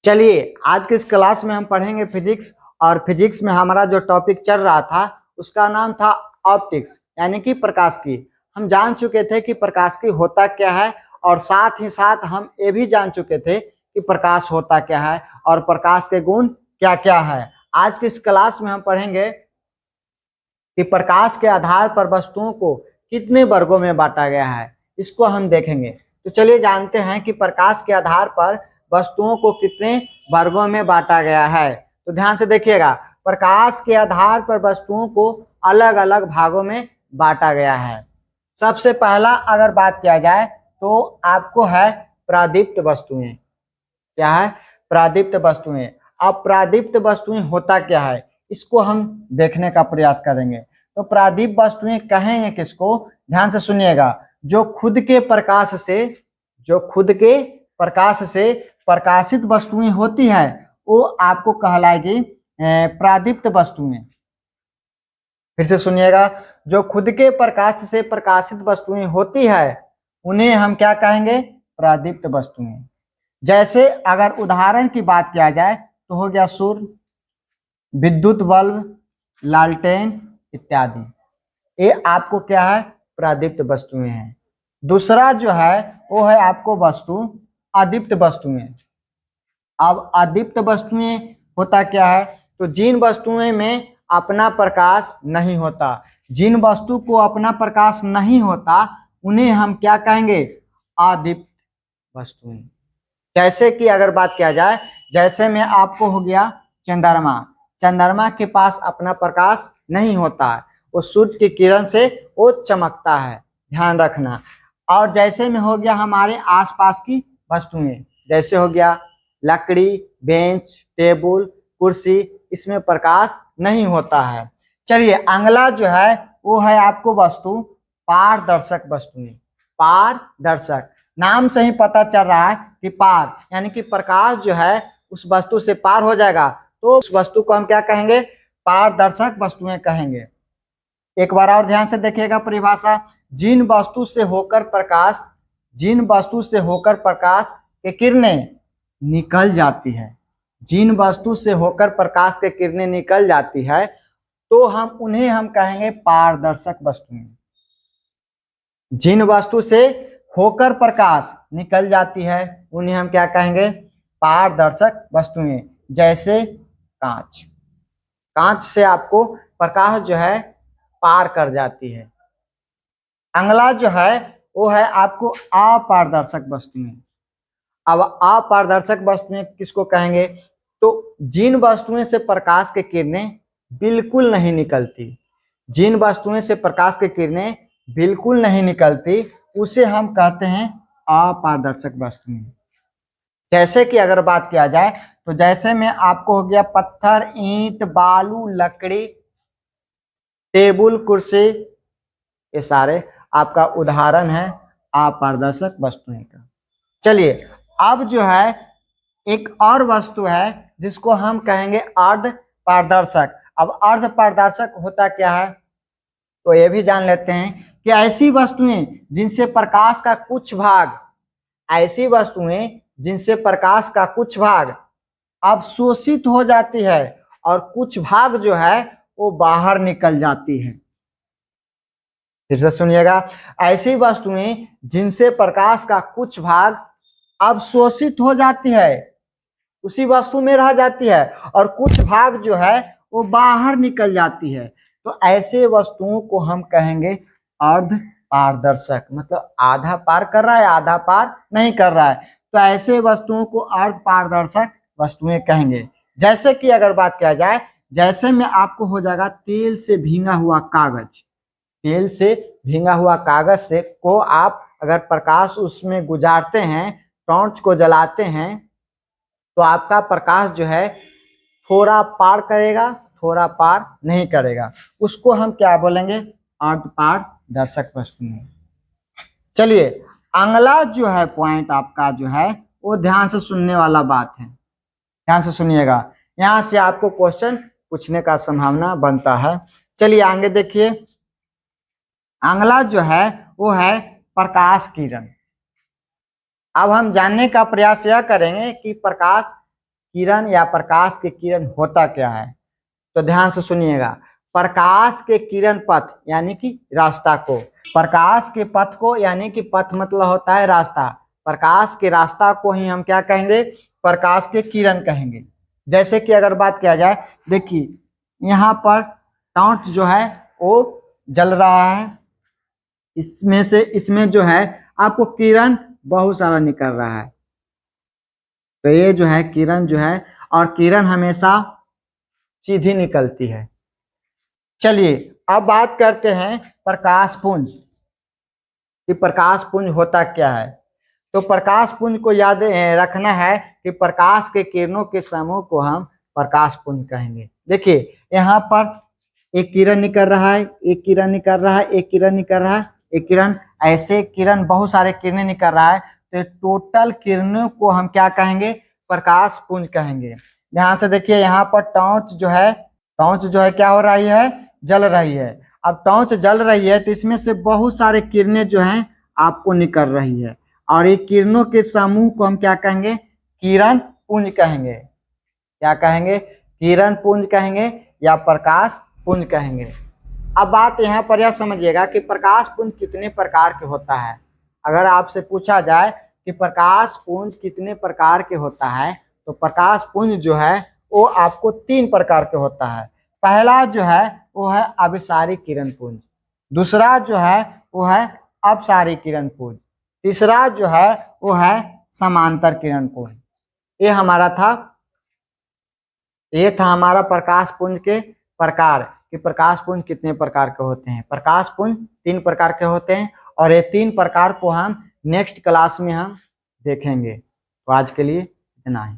चलिए आज के इस क्लास में हम पढ़ेंगे फिजिक्स। और फिजिक्स में हमारा जो टॉपिक चल रहा था उसका नाम था ऑप्टिक्स, यानी कि प्रकाश की। हम जान चुके थे कि प्रकाश की होता क्या है, और साथ ही साथ हम ये भी जान चुके थे कि प्रकाश होता क्या है और प्रकाश के गुण क्या क्या है। आज के इस क्लास में हम पढ़ेंगे कि प्रकाश के आधार पर वस्तुओं को कितने वर्गों में बांटा गया है, इसको हम देखेंगे। तो चलिए जानते हैं कि प्रकाश के आधार पर वस्तुओं को कितने वर्गों में बांटा गया है। तो ध्यान से देखिएगा, प्रकाश के आधार पर वस्तुओं को अलग अलग भागों में बांटा गया है। सबसे पहला अगर बात किया जाए तो आपको है प्रादीप्त वस्तुएं। क्या है? प्रादीप्त वस्तुएं। अब प्रादीप्त वस्तुएं होता क्या है, इसको हम देखने का प्रयास करेंगे। तो प्रादीप्त वस्तुएं कहेंगे किसको, ध्यान से सुनिएगा। जो खुद के प्रकाश से प्रकाशित वस्तुएं होती है वो आपको कहलाएगी प्रादीप्त वस्तुएं। फिर से सुनिएगा, जो खुद के प्रकाश से प्रकाशित वस्तुएं होती है उन्हें हम क्या कहेंगे? प्रादीप्त वस्तुएं। जैसे अगर उदाहरण की बात किया जाए तो हो गया सूर्य, विद्युत बल्ब, लालटेन इत्यादि। ये आपको क्या है? प्रादीप्त वस्तुएं हैं। दूसरा जो है वो है आपको वस्तु अदीप्त वस्तुएं। अब अदीप्त वस्तुएं होता क्या है? तो जिन वस्तुएं में अपना प्रकाश नहीं होता, जिन वस्तु को अपना प्रकाश नहीं होता उन्हें हम क्या कहेंगे? अदीप्त वस्तुएं। जैसे कि अगर बात किया जाए, जैसे में आपको हो गया चंद्रमा। चंद्रमा के पास अपना प्रकाश नहीं होता है, वो सूर्य की किरण से वो चमकता है, ध्यान रखना। और जैसे में हो गया हमारे आसपास की वस्तुएं, जैसे हो गया लकड़ी, बेंच, टेबल, कुर्सी, इसमें प्रकाश नहीं होता है। चलिए अगला जो है वो है आपको वस्तु पारदर्शक वस्तुएं। पारदर्शक, नाम से ही पता चल रहा है कि पार यानी कि प्रकाश जो है उस वस्तु से पार हो जाएगा, तो उस वस्तु को हम क्या कहेंगे? पारदर्शक वस्तुएं कहेंगे। एक बार और ध्यान से देखिएगा परिभाषा। जिन वस्तु से होकर प्रकाश के किरणें निकल जाती है, जिन वस्तु से होकर प्रकाश के किरणें निकल जाती है तो उन्हें हम कहेंगे पारदर्शक वस्तुएं। जिन वस्तु से होकर प्रकाश निकल जाती है उन्हें हम क्या कहेंगे? पारदर्शक वस्तुएं। जैसे कांच, कांच से आपको प्रकाश जो है पार कर जाती है। अगला जो है वो है आपको अपारदर्शक वस्तुएं। अब अपारदर्शक वस्तुएं किसको कहेंगे? तो जिन वस्तुएं से प्रकाश के किरणें बिल्कुल नहीं निकलती, जिन वस्तुएं से प्रकाश की किरणें बिल्कुल नहीं निकलती उसे हम कहते हैं अपारदर्शक वस्तुएं। जैसे कि अगर बात किया जाए तो जैसे में आपको हो गया पत्थर, ईंट, बालू, लकड़ी, टेबल, कुर्सी, ये सारे आपका उदाहरण है अपारदर्शक वस्तुएं का। चलिए अब जो है एक और वस्तु है जिसको हम कहेंगे अर्ध पारदर्शक। अब अर्ध पारदर्शक होता क्या है तो ये भी जान लेते हैं कि ऐसी वस्तुएं जिनसे प्रकाश का कुछ भाग, ऐसी वस्तुएं जिनसे प्रकाश का कुछ भाग अवशोषित हो जाती है और कुछ भाग जो है वो बाहर निकल जाती है। फिर से सुनिएगा, ऐसी वस्तुएं जिनसे प्रकाश का कुछ भाग अवशोषित हो जाती है, उसी वस्तु में रह जाती है, और कुछ भाग जो है वो बाहर निकल जाती है, तो ऐसे वस्तुओं को हम कहेंगे अर्ध पारदर्शक। मतलब आधा पार कर रहा है, आधा पार नहीं कर रहा है, तो ऐसे वस्तुओं को अर्ध पारदर्शक वस्तुएं कहेंगे। जैसे कि अगर बात किया जाए, जैसे में आपको हो जाएगा तेल से भींगा हुआ कागज। तेल से भींगा हुआ कागज से को आप अगर प्रकाश उसमें गुजारते हैं, टॉर्च को जलाते हैं, तो आपका प्रकाश जो है थोड़ा पार करेगा, थोड़ा पार नहीं करेगा। उसको हम क्या बोलेंगे? अर्ध पारदर्शक वस्तुएं। चलिए अगला जो है पॉइंट आपका जो है वो ध्यान से सुनने वाला बात है। ध्यान से सुनिएगा, यहाँ से आपको क्वेश्चन पूछने का संभावना बनता है। चलिए आगे देखिए, अगला जो है वो है प्रकाश किरण। अब हम जानने का प्रयास यह करेंगे कि प्रकाश किरण या प्रकाश के किरण होता क्या है। तो ध्यान से सुनिएगा, प्रकाश के किरण पथ यानी कि रास्ता को, प्रकाश के पथ को यानी कि पथ मतलब होता है रास्ता, प्रकाश के रास्ता को ही हम क्या कहेंगे, प्रकाश के किरण कहेंगे। जैसे कि अगर बात किया जाए, देखिए यहाँ पर टॉर्च जो है वो जल रहा है, इसमें जो है आपको किरण बहुत सारा निकल रहा है। तो ये जो है किरण जो है, और किरण हमेशा सीधी निकलती है। चलिए अब बात करते हैं प्रकाश पुंज, कि प्रकाश पुंज होता क्या है। तो प्रकाश पुंज को याद रखना है कि प्रकाश के किरणों के समूह को हम प्रकाश पुंज कहेंगे। देखिए यहाँ पर एक किरण निकल रहा है, एक किरण निकल रहा है, एक किरण निकल रहा है, एक किरण, ऐसे किरण बहुत सारे किरणें निकल रहा है। तो टोटल किरणों को हम क्या कहेंगे, प्रकाश पुंज कहेंगे। ध्यान से देखिए यहाँ पर टॉर्च जो है क्या हो रही है, जल रही है। अब टॉर्च जल रही है तो इसमें से बहुत सारे किरणें जो हैं आपको निकल रही है, और ये किरणों के समूह को हम क्या कहेंगे, किरण पुंज कहेंगे। क्या कहेंगे, किरण पुंज कहेंगे या प्रकाश पुंज कहेंगे। अब बात यहाँ पर यह समझिएगा कि प्रकाश पुंज कितने प्रकार के होता है। अगर आपसे पूछा जाए कि प्रकाश पुंज कितने प्रकार के होता है, तो प्रकाश पुंज जो है वो आपको 3 प्रकार के होता है। पहला जो है वो है अभिसारी किरण पुंज, दूसरा जो है वो है अपसारी किरण पुंज, तीसरा जो है वो है समांतर किरण पुंज। ये था हमारा प्रकाश पुंज के प्रकार, कि प्रकाश पुंज कितने प्रकार के होते हैं। प्रकाश पुंज 3 प्रकार के होते हैं, और ये 3 प्रकार को हम नेक्स्ट क्लास में हम देखेंगे। तो आज के लिए इतना ही।